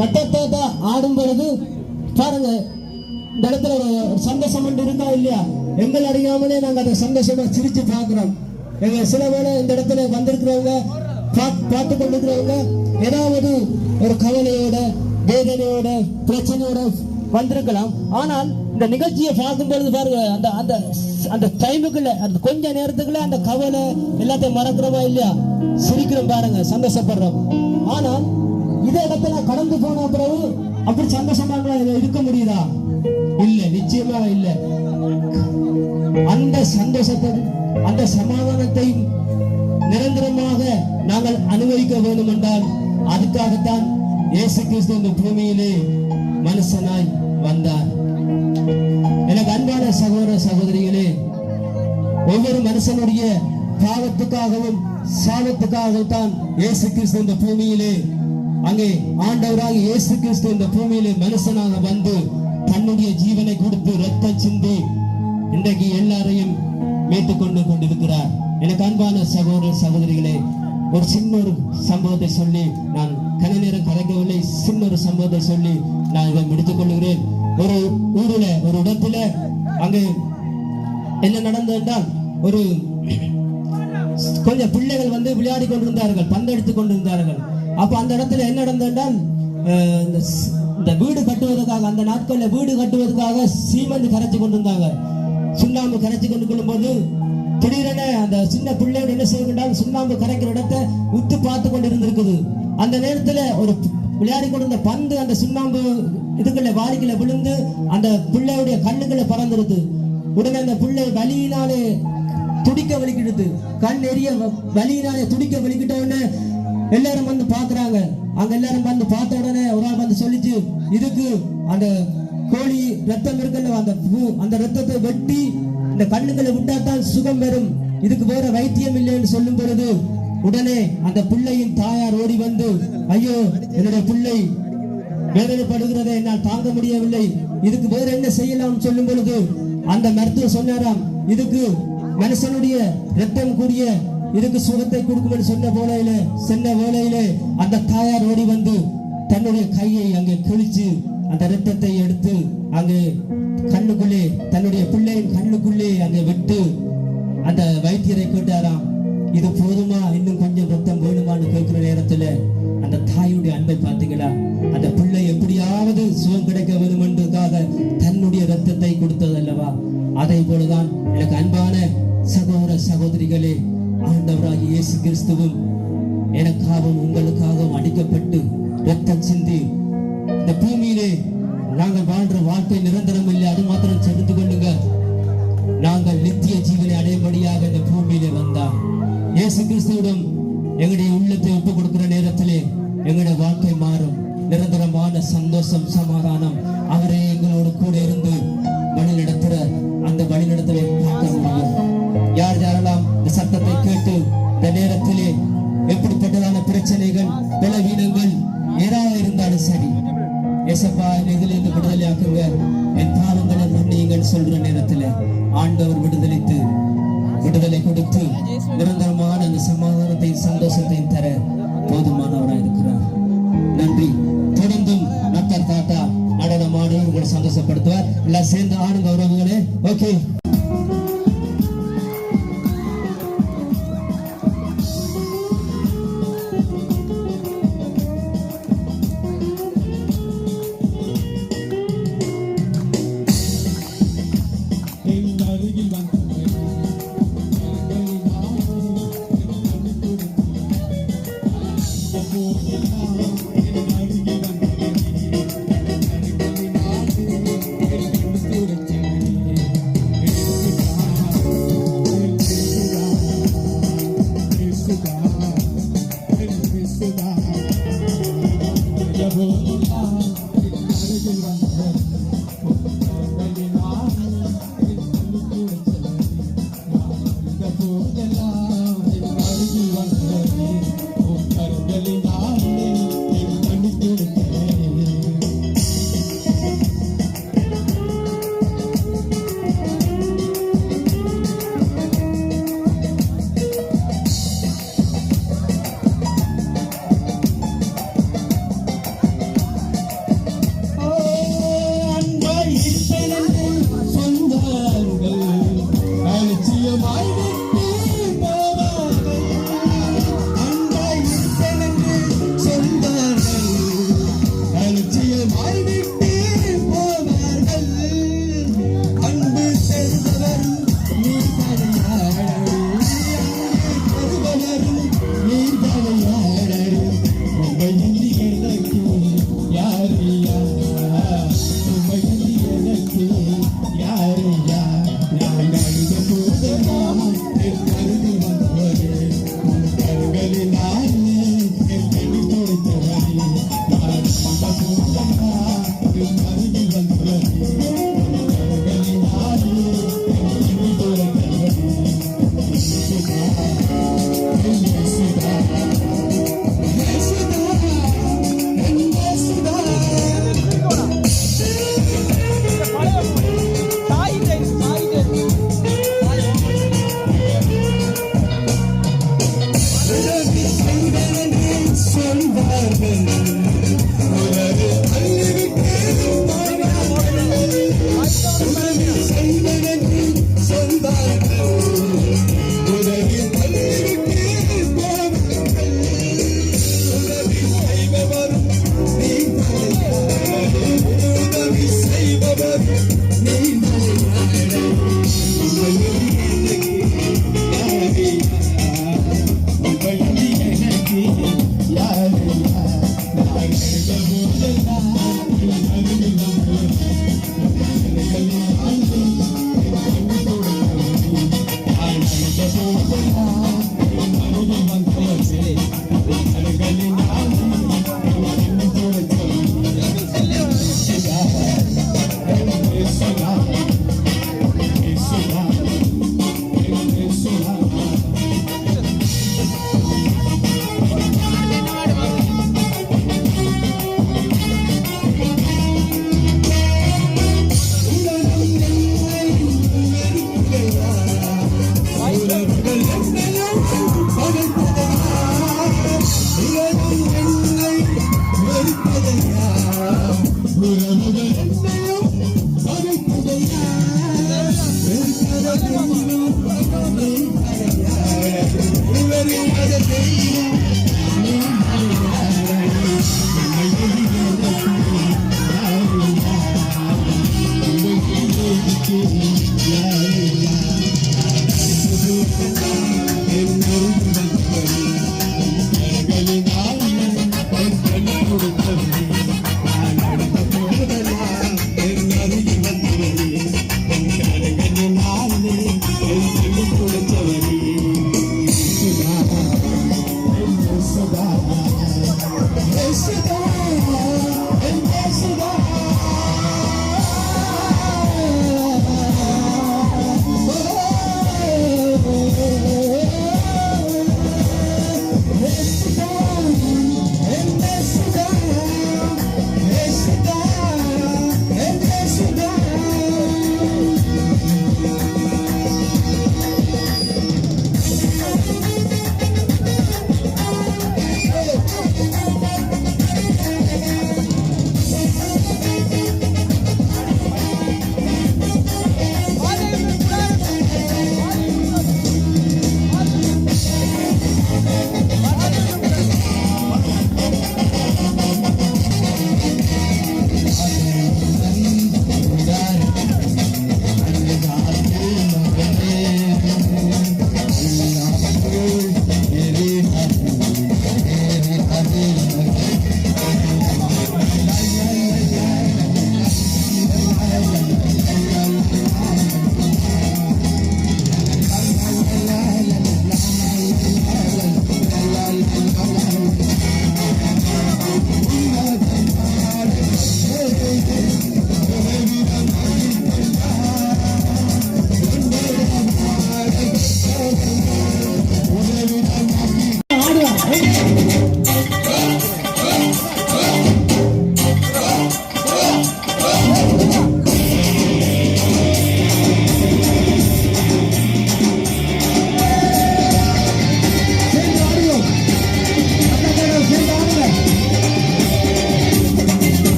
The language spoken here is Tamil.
நட்டத்தை ஆடும் பொழுது பாருங்க, இந்த இடத்துல ஒரு சந்தோஷம் இருக்கா இல்லையா? எங்கள் அறியாமலே நாங்க அதை சந்தோஷமா சிரிச்சு பாக்குறோம். எங்க சில வேளை இந்த இடத்துல வந்திருக்கிறவங்க பார்த்து கொண்டிருக்கிறவங்க ஏதாவது ஒரு கவலையோட, வேதனையோட, பிரச்சனையோட வந்திருக்கலாம். ஆனால் இந்த நிகழ்ச்சியை பார்க்கும் பொழுது பாருங்க, அந்த அந்த அந்த டைமுக்குள்ள, அந்த கொஞ்ச நேரத்துக்குள்ள அந்த கவலை எல்லாத்தையும் மறக்கிறோமா இல்லையா? சிரிக்கிறோம் பாருங்க, சந்தோஷப்படுறோம். ஆனால் இதே இடத்துல கடந்து போன பிறகு அப்படி சந்தோஷமா இருக்க முடியுதா? இல்ல, நிச்சயமா இல்ல. அந்த சந்தோஷத்தை, அந்த சமாதானத்தையும் நிரந்தரமாக நாங்கள் அனுபவிக்க வேண்டும் என்றால் அதுக்காகத்தான் இயேசு கிறிஸ்து இந்த பூமியிலே மனுஷனாய் வந்தார். எனக்கு அன்பான சகோதர சகோதரிகளே, ஒவ்வொரு மனுஷனுடைய பாவத்துக்காகவும் சாபத்துக்காகவும் தான் இயேசு கிறிஸ்து இந்த பூமியிலே, அங்கே ஆண்டவராக இயேசு கிறிஸ்து இந்த பூமியிலே மனுஷனாக வந்து தன்னுடைய ஜீவனை கொடுத்து ரத்தம் சிந்தி இன்றைக்கு எல்லாரையும் மீட்டுக் கொண்டிருக்கிறார். எனக்கு அன்பான சகோதர சகோதரிகளே, ஒரு சின்ன ஒரு சம்பவத்தை சொல்லி, நான் கன நேரம் கலைக்கவில்லை, சின்ன ஒரு சம்பவத்தை சொல்லி நான் இதை முடித்துக் கொள்கிறேன். ஒரு ஊரில், ஒரு இடத்துல அங்கே என்ன நடந்தது என்றால், ஒரு கொஞ்சம் பிள்ளைகள் வந்து விளையாடி கொண்டிருந்தார்கள், பந்தெடுத்துக் கொண்டிருந்தார்கள். அப்ப அந்த இடத்துல என்ன நடந்தது என்றால், இந்த வீடு கட்டுவதற்காக, அந்த நாட்களில் வீடு கட்டுவதற்காக சீமெண்ட் கரைச்சு கொண்டிருந்தாங்க. சுண்ணாம்பு கரைச்சு கொள்ளும் போது திடீரென அந்த சின்ன பிள்ளையோட என்ன செய்ய, சுண்ணாம்பு கரைக்கிற இடத்தை உத்து பார்த்து கொண்டு இருந்திருக்குது. அந்த நேரத்துல ஒரு விளையாடி கொண்டிருந்த பந்து அந்த சுண்ணாம்பு இதுக்குள்ள வாரிக்குள்ள விழுந்து அந்த பிள்ளையுடைய கண்ணுக்குள்ள பறந்துருது. உடனே அந்த பிள்ளை வலியினாலே துடிக்க வலிக்கிடுது. கண் எரிய வலியினாலே துடிக்க வலிக்கிட்ட உடனே எல்லாரும் வந்து பாக்குறாங்க. அங்க எல்லாரும் வந்து பார்த்த உடனே ஒரு ஆள் வந்து சொல்லிச்சு, இதுக்கு அந்த கோழி ரத்தம் இருக்குல்ல, அந்த ரத்தத்தை வெட்டி இந்த கண்ணுகளை விட்டாத்தான் சுகம் பெறும், இதுக்கு வேற வைத்தியம் இல்லைன்னு சொல்லும் பொழுது உடனே அந்த பிள்ளையின் தாயார் ஓடி வந்து, ஐயோ என்னுடைய பிள்ளை வேதனைப்படுகிறதை என்னால் தாங்க முடியவில்லை, இதுக்கு வேற என்ன செய்யலாம் சொல்லும் பொழுது அந்த மருத்துவர் சொன்னாராம், இதுக்கு மனுஷனுடைய ரத்தம் கூடிய இதுக்கு சுகத்தை கொடுக்கும் சொன்ன வேளையிலே அந்த தாயார் ஓடி வந்து தன்னுடைய கையை அங்கே கிழிச்சு அந்த ரத்தத்தை எடுத்து அங்கே கண்ணுக்குள்ளே, தன்னுடைய பிள்ளையின் கண்ணுக்குள்ளே அங்கே விட்டு அந்த வைத்தியரை கேட்டாராம், இது போதுமா, இன்னும் கொஞ்சம் ரத்தம் வேணுமான்னு கேட்கிற நேரத்துல அந்த தாயுடைய அன்பை பார்த்தீங்களா? அந்த பிள்ளை எப்படியாவது சுகம் கிடைக்க வேண்டும் என்பதற்காக தன்னுடைய ரத்தத்தை கொடுத்தது அல்லவா? அதை போலதான் எனக்கு அன்பான சகோதர சகோதரிகளே, ஆண்டவராகிய இயேசு கிறிஸ்துவும் எனக்காகவும் உங்களுக்காகவும் அடிக்கப்பட்டு ரத்தம் சிந்தி இந்த பூமியிலே நாங்கள் வாழ்ற வாழ்க்கை நிரந்தரம் இல்லை, அது மாத்திரம் தெரிந்து கொள்ளுங்க, நாங்கள் நித்திய ஜீவனை அடையும்படியாக இந்த பூமியிலே வந்தார். இயேசு கிறிஸ்துவிடம் எங்களுடைய உள்ளத்தை ஒப்புக் கொடுக்கிற நேரத்திலே எங்களுடைய வாழ்க்கை மாறும். நிரந்தரமான சந்தோஷம், சமாதானம் அவரே எங்களோடு கூட இருந்து வழிநடத்துற அந்த வழிநடத்தலை பார்க்க முடியும். யார் யாரெல்லாம் இந்த சத்தத்தை கேட்டு இந்த நேரத்திலே எப்படிப்பட்டதான பிரச்சனைகள், பலவீனங்கள் ஏதாவது இருந்தாலும் சரி, ஏசப்பா இதிலிருந்து விடுதலையாக்குங்க, என் பாவங்களை மன்னியுங்கள் சொல்ற நேரத்தில் ஆண்டவர் விடுதலை கொடுத்து நிரந்தரமான அந்த சமாதானத்தையும் சந்தோஷத்தையும் தர போதுமானவராக இருக்கிறார். நன்றி. தொடர்ந்தும் நத்தர் தாத்தா நடனம் ஆடு உங்களை சந்தோஷப்படுத்துவார். எல்லாம் சேர்ந்து ஆடுங்க உறவுகளே. ஓகே. நீ